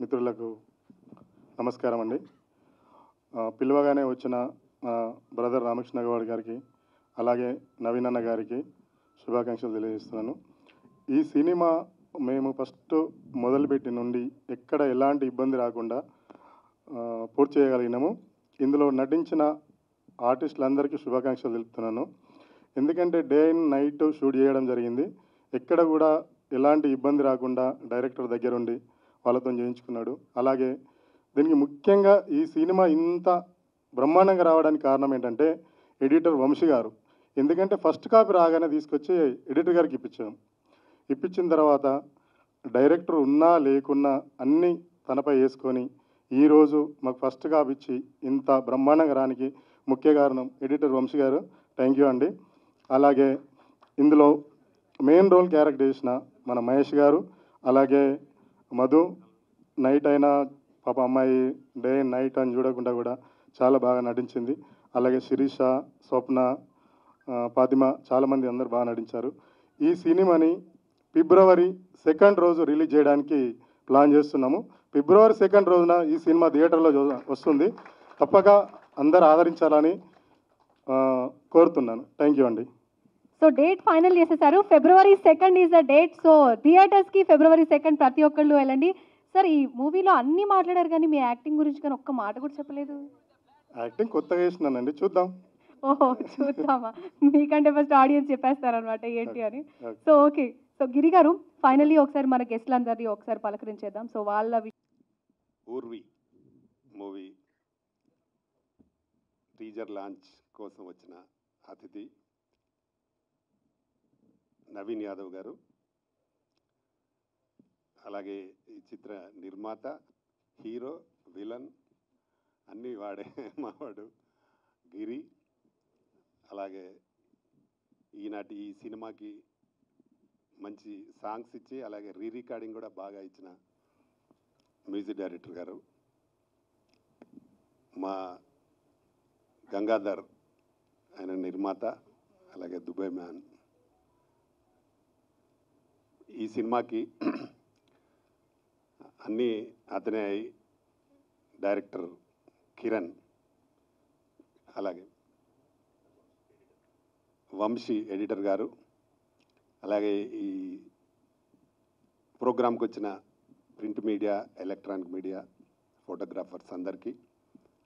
మిత్రులకు నమస్కారం అండి. పిలవగానే వచ్చిన బ్రదర్ రామకృష్ణ గౌడ్ గారికి అలాగే నవీన్ అన్న గారికి శుభాకాంక్షలు తెలియజేస్తున్నాను. ఈ సినిమా మేము ఫస్ట్ మొదలుపెట్టి నుండి ఎక్కడ ఎలాంటి ఇబ్బంది రాకుండా పూర్తి చేయగలిగినాము. ఇందులో నటించిన ఆర్టిస్టులందరికీ శుభాకాంక్షలు తెలుపుతున్నాను. ఎందుకంటే డే అండ్ నైట్ షూట్ చేయడం జరిగింది. ఎక్కడ కూడా ఎలాంటి ఇబ్బంది రాకుండా డైరెక్టర్ దగ్గరుండి వాళ్ళతో చేయించుకున్నాడు. అలాగే దీనికి ముఖ్యంగా ఈ సినిమా ఇంత బ్రహ్మాండంగా రావడానికి కారణం ఏంటంటే ఎడిటర్ వంశీ గారు. ఎందుకంటే ఫస్ట్ కాపీ రాగానే తీసుకొచ్చి ఎడిటర్ గారికి ఇప్పించిన తర్వాత డైరెక్టర్ ఉన్నా లేకున్నా అన్నీ తనపై వేసుకొని ఈరోజు మాకు ఫస్ట్ కాపీ ఇచ్చి ఇంత బ్రహ్మాండంగా రానికి ముఖ్య కారణం ఎడిటర్ వంశీ గారు. థ్యాంక్ యూ అండి. అలాగే ఇందులో మెయిన్ రోల్ క్యారెక్టర్ చేసిన మన మహేష్ గారు, అలాగే మధు నైట్ అయినా పాప అమ్మాయి డే అండ్ నైట్ అని చూడకుండా కూడా చాలా బాగా నటించింది. అలాగే శిరీష, స్వప్న, ఫాతిమ చాలామంది అందరూ బాగా నటించారు. ఈ సినిమాని ఫిబ్రవరి 2 రోజు రిలీజ్ చేయడానికి ప్లాన్ చేస్తున్నాము. ఫిబ్రవరి 2 రోజున ఈ సినిమా థియేటర్లో వస్తుంది. తప్పక అందరూ ఆదరించాలని కోరుతున్నాను. థ్యాంక్ యూ అండి. సో డేట్ ఫైనల్ చేసేసారు. February 2 is the date. So థియేటర్స్కి February 2 ప్రతి ఒక్కళ్ళు వెళ్ళండి. సార్, ఈ మూవీలో అన్నీ మాట్లాడారు కానీ మీ యాక్టింగ్ గురించి కానీ ఒక్క మాట కూడా చెప్పలేదు. యాక్టింగ్ కొత్తగా చేసినానండి, చూద్దాం. ఓహో, చూద్దామా? మీకంటే ఫస్ట్ ఆడియన్స్ చెప్పేస్తారనమాట ఏంటి అని. So okay. సో గిరి గారు, ఫైనల్లీ ఒకసారి మన గెస్ట్లందరినీ ఒకసారి పలకరించేద్దాం. సో వాళ్ళ ఊర్వి మూవీ టీజర్ లాంచ్ కోసం వచ్చిన అతిథి నవీన్ యాదవ్ గారు, అలాగే ఈ చిత్ర నిర్మాత, హీరో, విలన్ అన్నీ వాడే మావాడు గిరి, అలాగే ఈనాటి ఈ సినిమాకి మంచి సాంగ్స్ ఇచ్చి అలాగే రికార్డింగ్ కూడా బాగా ఇచ్చిన మ్యూజిక్ డైరెక్టర్ గారు, మా గంగాధర్ ఆయన నిర్మాత, అలాగే దుబాయ్ మ్యాన్. ఈ సినిమాకి అన్నీ అతనే డైరెక్టర్ కిరణ్, అలాగే వంశీ ఎడిటర్ గారు, అలాగే ఈ ప్రోగ్రాంకి వచ్చిన print media, electronic media, photographers అందరికీ,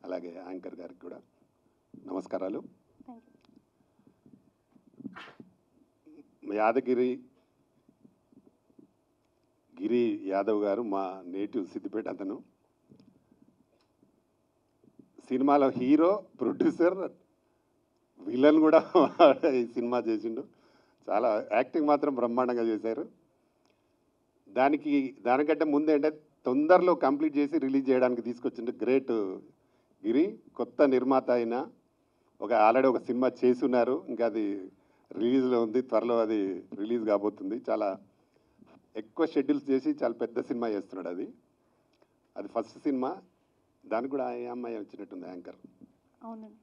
అలాగే యాంకర్ గారికి కూడా నమస్కారాలు. యాదగిరి గిరి యాదవ్ గారు మా నేటివ్ సిద్దిపేట. అతను సినిమాలో హీరో, ప్రొడ్యూసర్, విలన్ కూడా ఈ సినిమా చేసిండు. చాలా యాక్టింగ్ మాత్రం బ్రహ్మాండంగా చేశారు. దానికంటే ముందు ఏంటంటే తొందరలో కంప్లీట్ చేసి రిలీజ్ చేయడానికి తీసుకొచ్చిండు గ్రేట్ గిరి. కొత్త నిర్మాత అయినా ఆల్రెడీ ఒక సినిమా చేసి ఉన్నారు, ఇంకా అది రిలీజ్లో ఉంది, త్వరలో అది రిలీజ్ కాబోతుంది. చాలా ఎక్కువ షెడ్యూల్స్ చేసి చాలా పెద్ద సినిమా చేస్తున్నాడు. అది ఫస్ట్ సినిమా, దానికి కూడా ఆ అమ్మాయి వచ్చినట్టుంది యాంకర్. అవునండి.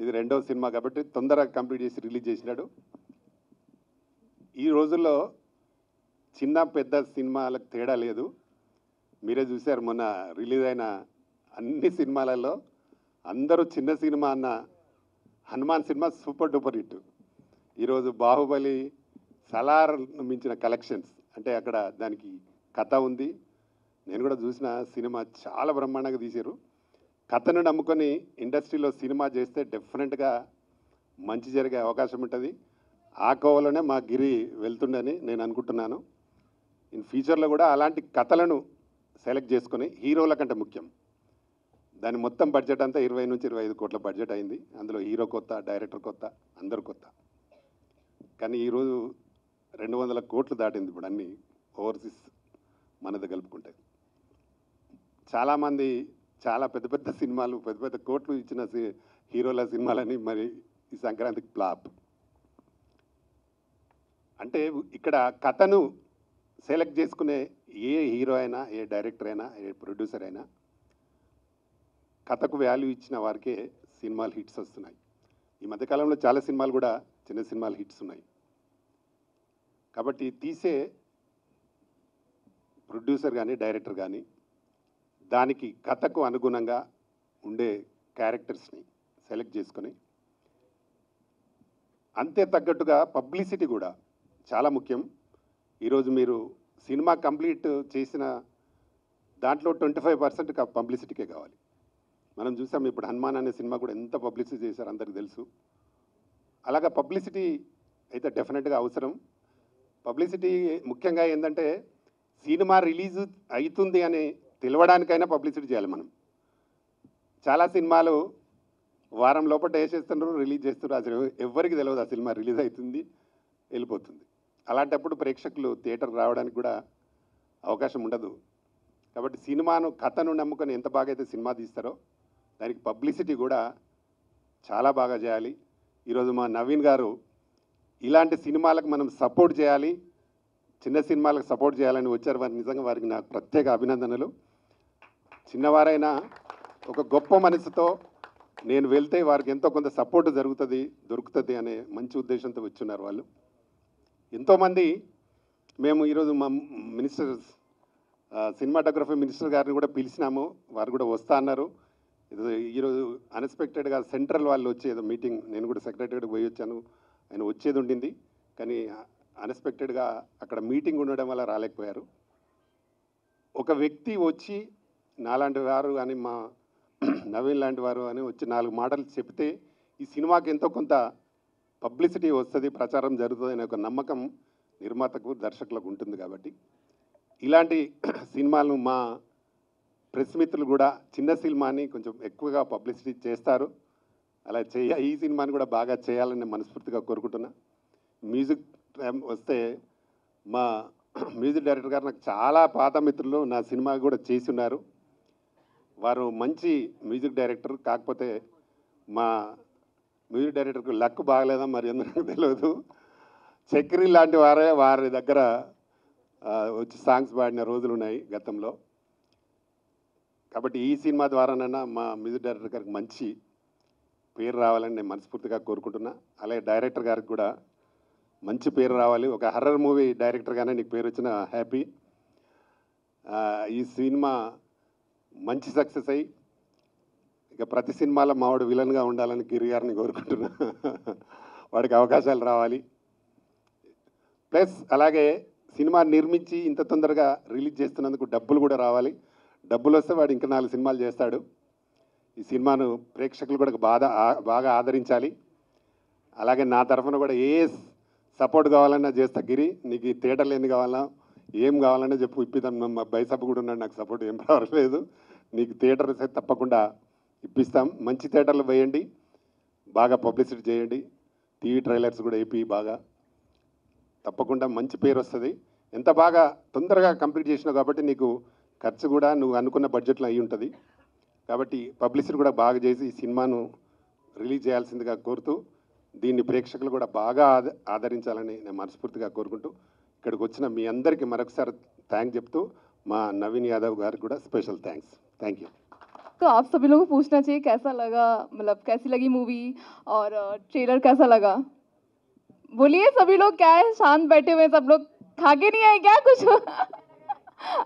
ఇది 2వ సినిమా కాబట్టి తొందరగా కంప్లీట్ చేసి రిలీజ్ చేసినాడు. ఈ రోజుల్లో చిన్న పెద్ద సినిమాలకు తేడా లేదు. మీరే చూశారు మొన్న రిలీజ్ అయిన అన్ని సినిమాలలో అందరూ చిన్న సినిమా అన్న Hanuman cinema super duper hit. ఈరోజు బాహుబలి, సలార్ మించిన కలెక్షన్స్. అంటే అక్కడ దానికి కథ ఉంది. నేను కూడా చూసిన సినిమా చాలా బ్రహ్మాండంగా తీశారు. కథను నమ్ముకొని ఇండస్ట్రీలో సినిమా చేస్తే డెఫినెట్గా మంచి జరిగే అవకాశం ఉంటుంది. ఆ కోవలోనే మా గిరి వెళ్తుండని నేను అనుకుంటున్నాను. ఇన్ ఫ్యూచర్లో కూడా అలాంటి కథలను సెలెక్ట్ చేసుకొని, హీరోల కంటే ముఖ్యం దాని మొత్తం బడ్జెట్ అంతా 20 నుంచి 25 కోట్ల బడ్జెట్ అయింది. అందులో హీరో కొత్త, డైరెక్టర్ కొత్త, అందరు కొత్త. కానీ ఈరోజు 200 కోట్లు దాటింది ఇప్పుడు అన్నీ ఓవర్సీస్ మనది కలుపుకుంటే. చాలామంది చాలా పెద్ద పెద్ద సినిమాలు, పెద్ద పెద్ద కోట్లు ఇచ్చిన హీరోల సినిమాలని మరి ఈ సంక్రాంతికి ఫ్లాప్. అంటే ఇక్కడ కథను సెలెక్ట్ చేసుకునే ఏ హీరో అయినా, ఏ డైరెక్టర్ అయినా, ఏ ప్రొడ్యూసర్ అయినా కథకు వాల్యూ ఇచ్చిన వారికే సినిమాలు హిట్స్ వస్తున్నాయి. ఈ మధ్యకాలంలో చాలా సినిమాలు కూడా చిన్న సినిమాలు హిట్స్ ఉన్నాయి. కాబట్టి తీసే ప్రొడ్యూసర్ కానీ, డైరెక్టర్ కానీ దానికి కథకు అనుగుణంగా ఉండే క్యారెక్టర్స్ని సెలెక్ట్ చేసుకొని అంతే తగ్గట్టుగా పబ్లిసిటీ కూడా చాలా ముఖ్యం. ఈరోజు మీరు సినిమా కంప్లీట్ చేసిన దాంట్లో 25% పబ్లిసిటీకే కావాలి. మనం చూసాం ఇప్పుడు హనుమాన్ అనే సినిమా కూడా ఎంత పబ్లిసిటీ చేశారు అందరికీ తెలుసు. అలాగా పబ్లిసిటీ అయితే డెఫినెట్గా అవసరం. పబ్లిసిటీ ముఖ్యంగా ఏంటంటే సినిమా రిలీజ్ అవుతుంది అని తెలవడానికైనా పబ్లిసిటీ చేయాలి మనం. చాలా సినిమాలు వారం లోపల వేసేస్తున్నారు, రిలీజ్ చేస్తున్నారు, అసలు ఎవరికి తెలియదు ఆ సినిమా రిలీజ్ అవుతుంది వెళ్ళిపోతుంది. అలాంటప్పుడు ప్రేక్షకులు థియేటర్కి రావడానికి కూడా అవకాశం ఉండదు. కాబట్టి సినిమాను కథను నమ్ముకొని ఎంత బాగా అయితే సినిమా తీస్తారో దానికి పబ్లిసిటీ కూడా చాలా బాగా చేయాలి. ఈరోజు మా నవీన్ గారు ఇలాంటి సినిమాలకు మనం సపోర్ట్ చేయాలి, చిన్న సినిమాలకు సపోర్ట్ చేయాలని వచ్చారు. వారు నిజంగా వారికి నాకు ప్రత్యేక అభినందనలు. చిన్నవారైనా ఒక గొప్ప మనసుతో నేను వెళ్తే వారికి ఎంతో కొంత సపోర్ట్ దొరుకుతుంది అనే మంచి ఉద్దేశంతో వచ్చున్నారు వాళ్ళు. ఎంతోమంది మేము ఈరోజు మా మినిస్టర్ సినిమాటోగ్రఫీ మినిస్టర్ గారిని కూడా పిలిచినాము, వారు కూడా వస్తా అన్నారు. ఈరోజు అన్ఎక్స్పెక్టెడ్గా సెంట్రల్ వాళ్ళు వచ్చి ఏదో మీటింగ్, నేను కూడా సెక్రటరీకి పోయి వచ్చాను, ఆయన వచ్చేది ఉండింది కానీ అన్ఎక్స్పెక్టెడ్గా అక్కడ మీటింగ్ ఉండడం వల్ల రాలేకపోయారు. ఒక వ్యక్తి వచ్చి నాలాంటి వారు కానీ మా నవీన్ లాంటి వారు అని వచ్చి 4 మాటలు చెప్తే ఈ సినిమాకి ఎంతో కొంత పబ్లిసిటీ వస్తుంది, ప్రచారం జరుగుతుంది అనే ఒక నమ్మకం నిర్మాతకు దర్శకులకు ఉంటుంది. కాబట్టి ఇలాంటి సినిమాలను మా ప్రెస్ మిత్రులు కూడా చిన్న సినిమాని కొంచెం ఎక్కువగా పబ్లిసిటీ చేస్తారు. అలా ఈ సినిమాని కూడా బాగా చేయాలని మనస్ఫూర్తిగా కోరుకుంటున్నా. మ్యూజిక్ వస్తే మా మ్యూజిక్ డైరెక్టర్ గారు నాకు చాలా పాత మిత్రులు, నా సినిమా కూడా చేసి ఉన్నారు. వారు మంచి మ్యూజిక్ డైరెక్టర్. కాకపోతే మా మ్యూజిక్ డైరెక్టర్కి లక్ బాగలేదా మరి ఎందుకు తెలియదు. చక్రి లాంటి వారి దగ్గర వచ్చి సాంగ్స్ పాడిన రోజులు ఉన్నాయి గతంలో. కాబట్టి ఈ సినిమా ద్వారానైనా మా మ్యూజిక్ డైరెక్టర్ గారికి మంచి పేరు రావాలని నేను మనస్ఫూర్తిగా కోరుకుంటున్నా. అలాగే డైరెక్టర్ గారికి కూడా మంచి పేరు రావాలి. ఒక హర్రర్ మూవీ డైరెక్టర్గానే నీకు పేరు వచ్చిన హ్యాపీ. ఈ సినిమా మంచి సక్సెస్ అయ్యి ఇక ప్రతి సినిమాలో మావాడు విలన్గా ఉండాలని గిరి గారిని కోరుకుంటున్నా. వాడికి అవకాశాలు రావాలి. ప్లస్ అలాగే సినిమా నిర్మించి ఇంత తొందరగా రిలీజ్ చేస్తున్నందుకు డబ్బులు కూడా రావాలి. డబ్బులు వస్తే వాడు ఇంకా 4 సినిమాలు చేస్తాడు. ఈ సినిమాను ప్రేక్షకులు కూడా బాగా ఆదరించాలి. అలాగే నా తరఫున కూడా ఏ సపోర్ట్ కావాలన్నా చేస్తా. గిరి నీకు ఈ థియేటర్లు ఎన్ని కావాలన్నా ఏం కావాలన్నా చెప్పు, ఇప్పిద్దాం. మా బైసప్ కూడా ఉన్నాడు, నాకు సపోర్ట్ ఏం రావట్లేదు. నీకు థియేటర్ తప్పకుండా ఇప్పిస్తాం. మంచి థియేటర్లు వేయండి, బాగా పబ్లిసిటీ చేయండి, టీవీ ట్రైలర్స్ కూడా వేపి బాగా, తప్పకుండా మంచి పేరు వస్తుంది. ఎంత బాగా తొందరగా కంప్లీట్ చేసినావు కాబట్టి నీకు ఖర్చు కూడా నువ్వు అనుకున్న బడ్జెట్లో అయి ఉంటుంది. కాబట్టి పబ్లిసిటీ కూడా బాగా చేసి ఈ సినిమాను రిలీజ్ చేయాల్సిందిగా కోరుతూ దీన్ని ప్రేక్షకులు కూడా బాగా ఆదరించాలని నేను మనస్ఫూర్తిగా కోరుకుంటూ ఇక్కడికి వచ్చిన మీ అందరికీ మరొకసారి థ్యాంక్ చెప్తూ మా నవీన్ యాదవ్ గారికి కూడా స్పెషల్ థ్యాంక్స్. Thank you. तो आप सभी लोगों को पूछना चाहिए कैसा लगा, मतलब कैसी लगी मूवी और ट्रेलर कैसा लगा. बोलिए सभी लोग, क्या है शांत बैठे हुए सब लोग, खा के नहीं आए क्या कुछ?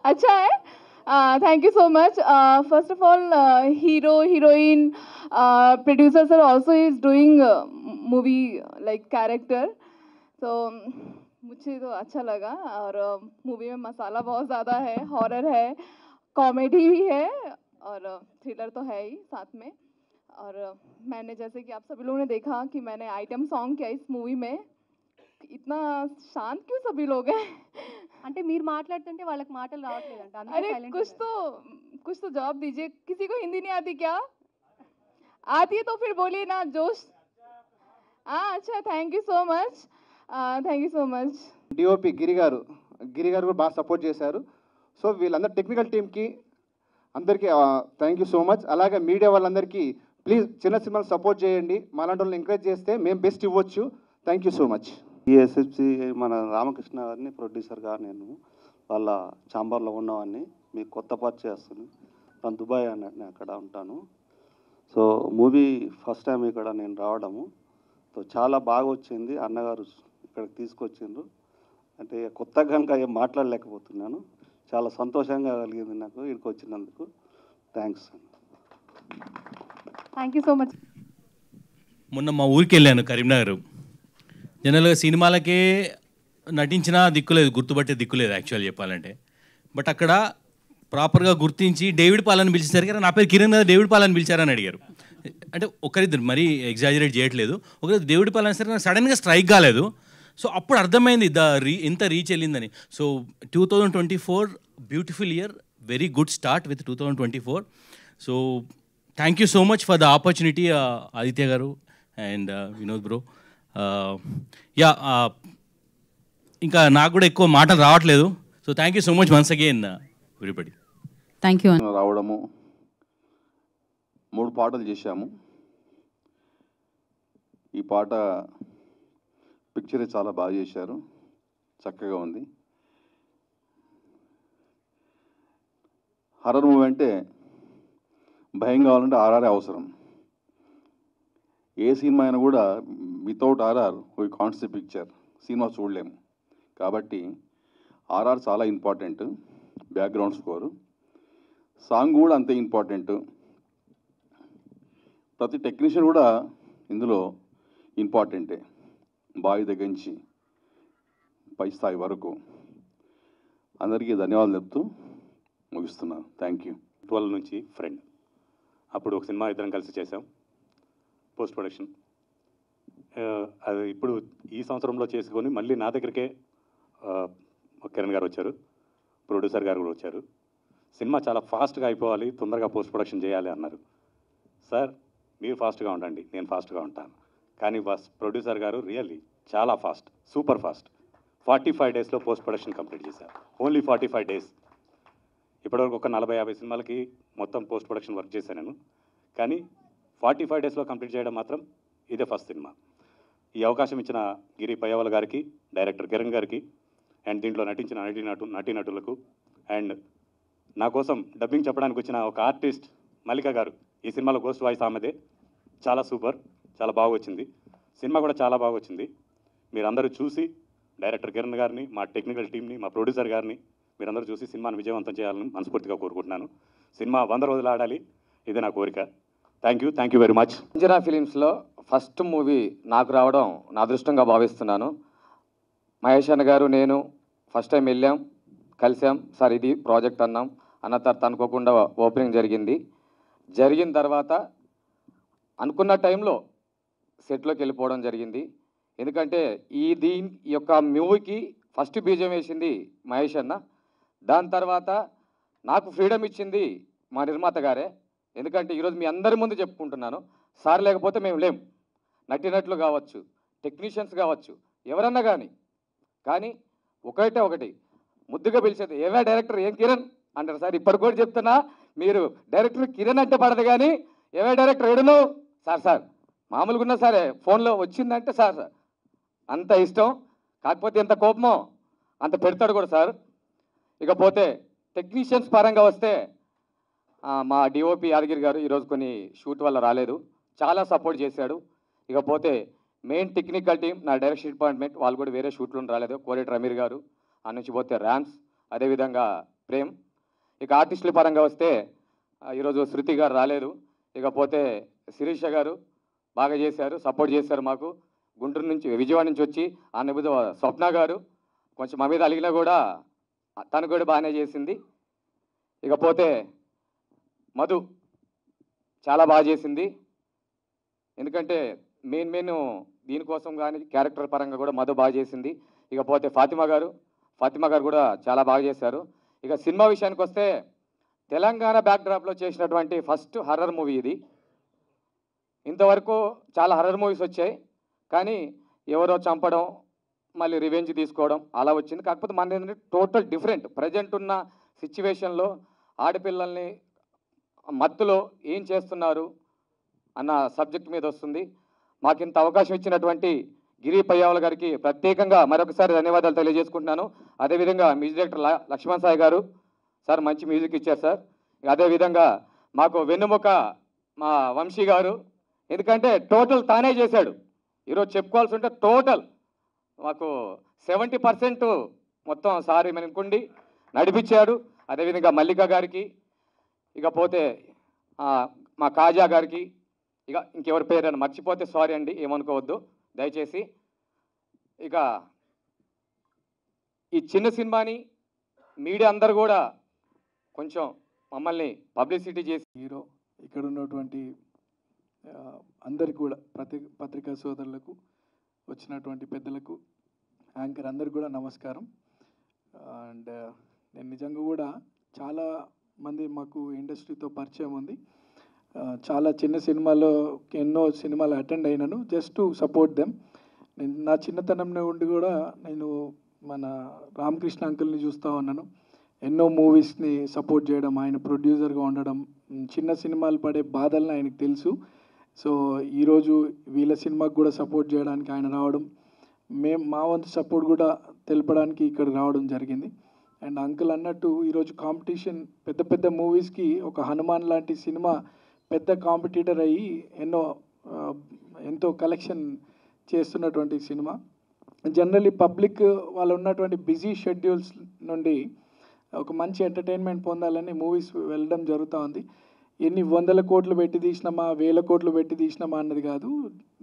अच्छा है. Thank you so much. First of all, hero, heroine, producer sir also is doing movie like character. So मुझे तो अच्छा लगा. और मूवी में मसाला बहुत ज़्यादा है, हॉरर है, कॉमेडी भी है और थ्रिलर तो है ही साथ में. और मैंने जैसे कि आप सभी लोगों ने देखा कि मैंने आइटम सॉन्ग किया इस मूवी में. इतना शांत क्यों सभी लोग हैं? అంటే మీరు మాట్లాడుతుంటే వాళ్ళకి మాటలు రావట్లేదంట, అందుకే अरे silent कुछ तो जवाब दीजिए. किसी को हिंदी नहीं आती क्या? आती है तो फिर बोलिए ना, जोश. हाँ अच्छा, thank you so much. Thank you so much. DOP Giri గారు కూడా బాగా సపోర్ట్ చేశారు. సో వీళ్ళందరూ టెక్నికల్ టీమ్కి అందరికీ థ్యాంక్ యూ సో మచ్. అలాగే మీడియా వాళ్ళందరికీ ప్లీజ్ చిన్న సినిమాలు సపోర్ట్ చేయండి. మాలాంటి వాళ్ళని ఎంకరేజ్ చేస్తే మేము బెస్ట్ ఇవ్వచ్చు. Thank you so much. ఈ ఎస్ఎఫ్సి మన రామకృష్ణ గారిని ప్రొడ్యూసర్గా నేను వాళ్ళ ఛాంబర్లో ఉన్నవాడిని. మీకు కొత్త పరిచయం చేస్తుంది. నేను దుబాయ్ నేను అక్కడ ఉంటాను. సో మూవీ ఫస్ట్ టైం ఇక్కడ నేను రావడము, సో చాలా బాగా వచ్చింది. అన్నగారు ఇక్కడికి తీసుకొచ్చిండ్రు. అంటే కొత్తగా కనుక ఏం మాట్లాడలేకపోతున్నాను. చాలా సంతోషంగా కలిగింది నాకు ఇక్కడికి వచ్చినందుకు. Thanks. Thank you so much. మొన్న మా ఊరికి వెళ్ళాను కరీంనగర్. జనరల్గా సినిమాలకే నటించినా దిక్కులేదు, గుర్తుపట్టే దిక్కులేదు యాక్చువల్ చెప్పాలంటే. బట్ అక్కడ ప్రాపర్గా గుర్తించి డేవిడ్ పాల్ అని పిలిచేసరికి నా పేరు కిరణ్ కదా, డేవిడ్ పాల్ అని పిలిచారని అడిగారు. అంటే ఒకరిద్దరు మరీ ఎగ్జాజరేట్ చేయట్లేదు, ఒకరి డేవిడ్ పాల్ అనేసరికి నాకు సడన్గా స్ట్రైక్ కాలేదు. సో అప్పుడు అర్థమైంది ఎంత రీచ్ వెళ్ళిందని. So 2024 beautiful year, very good start with 2024. So thank you so much for the opportunity Aditya గారు అండ్ వినోద్ బ్రో. యా, ఇంకా నాకు కూడా ఎక్కువ మాటలు రావట్లేదు. So thank you so much once again everybody. Thank you. రావడము, 3 పాటలు చేశాము. ఈ పాట పిక్చరే చాలా బాగా చేశారు, చక్కగా ఉంది. హర్రర్ మూవీ అంటే భయం కావాలంటే ఆర్ఆర్ అవసరం. ఏ సినిమా అయినా కూడా without RR we can't see picture, సినిమా చూడలేము. కాబట్టి ఆర్ఆర్ చాలా ఇంపార్టెంట్. బ్యాక్గ్రౌండ్ స్కోరు, సాంగ్ కూడా అంతే ఇంపార్టెంట్. ప్రతి టెక్నీషియన్ కూడా ఇందులో ఇంపార్టెంటే, బావి దగ్గర నుంచి పై స్థాయి వరకు. అందరికీ ధన్యవాదాలు చెప్తూ ముగిస్తున్నాను. Thank you. 12 నుంచి ఫ్రెండ్, అప్పుడు ఒక సినిమా ఇద్దరం కలిసి చేసాం పోస్ట్ ప్రొడక్షన్. అది ఇప్పుడు ఈ సంవత్సరంలో చేసుకొని మళ్ళీ నా దగ్గరికే కిరణ్ గారు వచ్చారు, ప్రొడ్యూసర్ గారు కూడా వచ్చారు. సినిమా చాలా ఫాస్ట్గా అయిపోవాలి, తొందరగా పోస్ట్ ప్రొడక్షన్ చేయాలి అన్నారు. సార్ మీరు ఫాస్ట్గా ఉండండి, నేను ఫాస్ట్గా ఉంటాను. కానీ ప్రొడ్యూసర్ గారు రియల్లీ చాలా ఫాస్ట్, సూపర్ ఫాస్ట్. 45 డేస్లో పోస్ట్ ప్రొడక్షన్ కంప్లీట్ చేశారు. Only 45 days. ఇప్పటివరకు ఒక 40-50 సినిమాలకి మొత్తం పోస్ట్ ప్రొడక్షన్ వర్క్ చేశాను నేను. కానీ 45 డేస్లో కంప్లీట్ చేయడం మాత్రం ఇదే ఫస్ట్ సినిమా. ఈ అవకాశం ఇచ్చిన గిరి పయ్యవల గారికి, డైరెక్టర్ కిరణ్ గారికి, అండ్ దీంట్లో నటించిన నటీనటులకు, అండ్ నా కోసం డబ్బింగ్ చెప్పడానికి వచ్చిన ఒక ఆర్టిస్ట్ మల్లిక గారు. ఈ సినిమాలో గోస్ట్ వాయిస్ ఆమెదే. చాలా సూపర్, చాలా బాగా వచ్చింది. సినిమా కూడా చాలా బాగా వచ్చింది. మీరందరూ చూసి డైరెక్టర్ కిరణ్ గారిని, మా టెక్నికల్ టీంని, మా ప్రొడ్యూసర్ గారిని మీరందరూ చూసి సినిమాను విజయవంతం చేయాలని మనస్ఫూర్తిగా కోరుకుంటున్నాను. సినిమా 100 రోజులు ఆడాలి, ఇదే నా కోరిక. Thank you very much. Anjana ఫిలిమ్స్లో ఫస్ట్ మూవీ నాకు రావడం నా అదృష్టంగా భావిస్తున్నాను. మహేష్ అన్న గారు, నేను ఫస్ట్ టైం వెళ్ళాం, కలిసాం. సార్ ఇది ప్రాజెక్ట్ అన్నాం. అన్న తర్వాత అనుకోకుండా ఓపెనింగ్ జరిగిన తర్వాత అనుకున్న టైంలో సెట్లోకి వెళ్ళిపోవడం జరిగింది. ఎందుకంటే దీని యొక్క మూవీకి ఫస్ట్ బీజం వేసింది మహేష్ అన్న. దాని తర్వాత నాకు ఫ్రీడమ్ ఇచ్చింది మా నిర్మాత గారే. ఎందుకంటే ఈరోజు మీ అందరి ముందు చెప్పుకుంటున్నాను, సార్ లేకపోతే మేము లేం. నటినట్లు కావచ్చు, టెక్నీషియన్స్ కావచ్చు, ఎవరన్నా కానీ ఒకటి ముద్దుగా పిలిచేది, ఏవే డైరెక్టర్, ఏం కిరణ్ అంటారు సార్. ఇప్పటికి కూడా చెప్తున్నా, మీరు డైరెక్టర్ కిరణ్ అంటే పడదు, కానీ ఏవే డైరెక్టర్ ఏడును సార్ మామూలుగా ఉన్నా సరే ఫోన్లో వచ్చిందంటే సార్ అంత ఇష్టం. కాకపోతే ఎంత కోపమో అంత పెడతాడు కూడా సార్. ఇకపోతే టెక్నీషియన్స్ పరంగా వస్తే మా డిఓపి యాదగిరి గారు ఈరోజు కొన్ని షూట్ వల్ల రాలేదు, చాలా సపోర్ట్ చేశాడు. ఇకపోతే మెయిన్ టెక్నికల్ టీం, నా డైరెక్షన్ డిపార్ట్మెంట్, వాళ్ళు కూడా వేరే షూట్లో రాలేదు. కోరేటి రమీర్ గారు, ఆ నుంచి పోతే ర్యామ్స్, అదేవిధంగా ప్రేమ్. ఇక ఆర్టిస్టుల పరంగా వస్తే ఈరోజు శృతి గారు రాలేదు. ఇకపోతే శిరీష గారు బాగా చేశారు, సపోర్ట్ చేశారు మాకు. గుంటూరు నుంచి, విజయవాడ నుంచి వచ్చి స్వప్న గారు కొంచెం మా మీద అలిగినా కూడా తను కూడా బాగానే చేసింది. ఇకపోతే మధు చాలా బాగా చేసింది. ఎందుకంటే మెయిన్ దీనికోసం కానీ క్యారెక్టర్ పరంగా కూడా మధు బాగా చేసింది. ఇకపోతే ఫాతిమా గారు కూడా చాలా బాగా చేశారు. ఇక సినిమా విషయానికి వస్తే తెలంగాణ బ్యాక్డ్రాప్లో చేసినటువంటి ఫస్ట్ హర్రర్ మూవీ ఇది. ఇంతవరకు చాలా హర్రర్ మూవీస్ వచ్చాయి, కానీ ఎవరో చంపడం, మళ్ళీ రివెంజ్ తీసుకోవడం అలా వచ్చింది. కాకపోతే మన ఏంటంటే టోటల్ డిఫరెంట్. ప్రజెంట్ ఉన్న సిచ్యువేషన్లో ఆడపిల్లల్ని మత్తులో ఏం చేస్తున్నారు అన్న సబ్జెక్ట్ మీద వస్తుంది. మాకు ఇంత అవకాశం ఇచ్చినటువంటి గిరి పయ్యావల గారికి ప్రత్యేకంగా మరొకసారి ధన్యవాదాలు తెలియజేసుకుంటున్నాను. అదేవిధంగా మ్యూజిక్ డైరెక్టర్ లక్ష్మణ్ సాయి గారు సార్ మంచి మ్యూజిక్ ఇచ్చారు సార్. అదేవిధంగా మాకు వెన్నుముక మా వంశీ గారు, ఎందుకంటే టోటల్ తానే చేశాడు. ఈరోజు చెప్పుకోవాల్సి ఉంటే టోటల్ మాకు 70% మొత్తం సారీ మనకుండి నడిపించాడు. అదేవిధంగా మల్లిక గారికి, ఇకపోతే మా కాజా గారికి, ఇక ఇంకెవరి పేరు మర్చిపోతే సారీ అండి, ఏమనుకోవద్దు దయచేసి. ఇక ఈ చిన్న సినిమాని మీడియా అందరు కూడా కొంచెం మమ్మల్ని పబ్లిసిటీ చేసి హీరో ఇక్కడ ఉన్నటువంటి అందరికి కూడా పత్రికా సోదరులకు, వచ్చినటువంటి పెద్దలకు, యాంకర్ అందరికి కూడా నమస్కారం. అండ్ నేను నిజంగా కూడా చాలా మంది మాకు ఇండస్ట్రీతో పరిచయం ఉంది. చాలా చిన్న సినిమాలో ఎన్నో సినిమాలు అటెండ్ అయినాను జస్ట్ టు సపోర్ట్ దెమ్. నేను నా చిన్నతనంలో ఉండి కూడా నేను మన రామకృష్ణ అంకుల్ని చూస్తూ ఉన్నాను. ఎన్నో మూవీస్ని సపోర్ట్ చేయడం, ఆయన ప్రొడ్యూసర్గా ఉండడం, చిన్న సినిమాలు పడే బాధలను ఆయనకు తెలుసు. సో ఈరోజు వీళ్ళ సినిమాకు కూడా సపోర్ట్ చేయడానికి ఆయన రావడం, మా వంతు సపోర్ట్ కూడా తెలపడానికి ఇక్కడ రావడం జరిగింది. అండ్ అంకుల్ అన్నట్టు ఈరోజు కాంపిటీషన్ పెద్ద పెద్ద మూవీస్కి ఒక హనుమాన్ లాంటి సినిమా పెద్ద కాంపిటీటర్ అయ్యి ఎంతో కలెక్షన్ చేస్తున్నటువంటి సినిమా. జనరల్లీ పబ్లిక్ వాళ్ళు ఉన్నటువంటి బిజీ షెడ్యూల్స్ నుండి ఒక మంచి ఎంటర్టైన్మెంట్ పొందాలని మూవీస్ వెళ్ళడం జరుగుతూ ఉంది. ఎన్ని వందల కోట్లు పెట్టి తీసినామా, వేల కోట్లు పెట్టి తీసినామా అన్నది కాదు.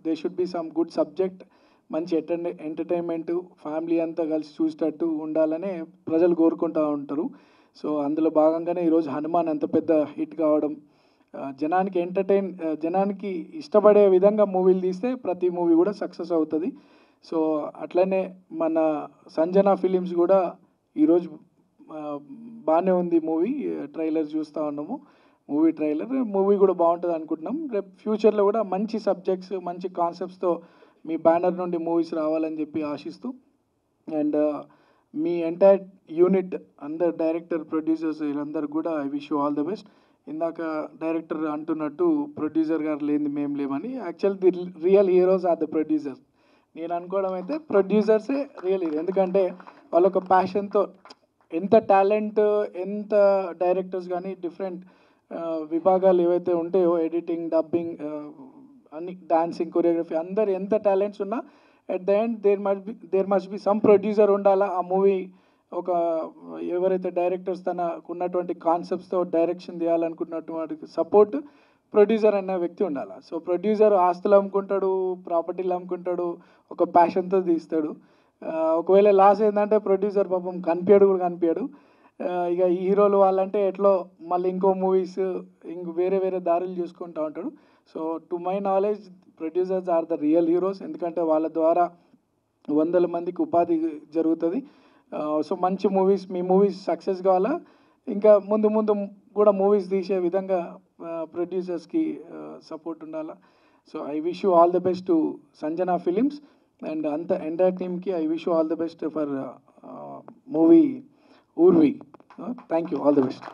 They should be some good subject, మంచి ఎంటర్టైన్మెంట్, ఫ్యామిలీ అంతా కలిసి చూసేటట్టు ఉండాలనే ప్రజలు కోరుకుంటూ ఉంటారు. సో అందులో భాగంగానే ఈరోజు హనుమాన్ అంత పెద్ద హిట్ కావడం, జనానికి ఇష్టపడే విధంగా మూవీలు తీస్తే ప్రతి మూవీ కూడా సక్సెస్ అవుతుంది. సో అట్లనే మన సంజన ఫిలిమ్స్ కూడా ఈరోజు బాగానే ఉంది మూవీ. ట్రైలర్ చూస్తూ ఉన్నాము, మూవీ కూడా బాగుంటుంది అనుకుంటున్నాం. రేపు ఫ్యూచర్లో కూడా మంచి సబ్జెక్ట్స్, మంచి కాన్సెప్ట్స్తో మీ బ్యానర్ నుండి మూవీస్ రావాలని చెప్పి ఆశిస్తూ, అండ్ మీ ఎంటైర్ యూనిట్ అందరు డైరెక్టర్, ప్రొడ్యూసర్స్ వీళ్ళందరూ కూడా I wish you all the best. ఇందాక డైరెక్టర్ అంటున్నట్టు ప్రొడ్యూసర్ గారు లేని మేము లేమని. Actual the real heroes are the producers. నేను అనుకోవడం అయితే ప్రొడ్యూసర్సే రియల్ హీరో. ఎందుకంటే వాళ్ళొక ప్యాషన్తో ఎంత టాలెంట్, ఎంత డైరెక్టర్స్ కానీ డిఫరెంట్ విభాగాలు ఏవైతే ఉంటాయో, ఎడిటింగ్, డబ్బింగ్, అన్ని డాన్సింగ్, కొరియోగ్రఫీ, అందరు ఎంత టాలెంట్స్ ఉన్నా at the end there must be some producer ఉండాలా. ఆ మూవీ ఒక ఎవరైతే డైరెక్టర్స్ తనకు ఉన్నటువంటి కాన్సెప్ట్స్తో డైరెక్షన్ చేయాలనుకున్నటువంటి సపోర్ట్ ప్రొడ్యూసర్ అనే వ్యక్తి ఉండాలి. సో ప్రొడ్యూసర్ ఆస్తులు అమ్ముకుంటాడు, ప్రాపర్టీలు అమ్ముకుంటాడు, ఒక ప్యాషన్తో తీస్తాడు. ఒకవేళ లాస్ ఏంటంటే ప్రొడ్యూసర్ పాపం కనిపించాడు. ఇక ఈ హీరోలు వాళ్ళంటే ఎట్లో మళ్ళీ ఇంకో మూవీస్ వేరే దారులు చూసుకుంటూ ఉంటాడు. So to my knowledge producers are the real heroes. ఎందుకంటే వాళ్ళ ద్వారా వందల మందికి ఉపాధి జరుగుతుంది. సో మంచి మూవీస్, మీ మూవీస్ సక్సెస్ కావాలా, ఇంకా ముందు కూడా మూవీస్ తీసే విధంగా ప్రొడ్యూసర్స్కి సపోర్ట్ ఉండాలా. So I wish you all the best to Sanjana films and అంత ఎంటైర్ టీమ్కి I wish you all the best for movie Urvi. Thank you, all the best.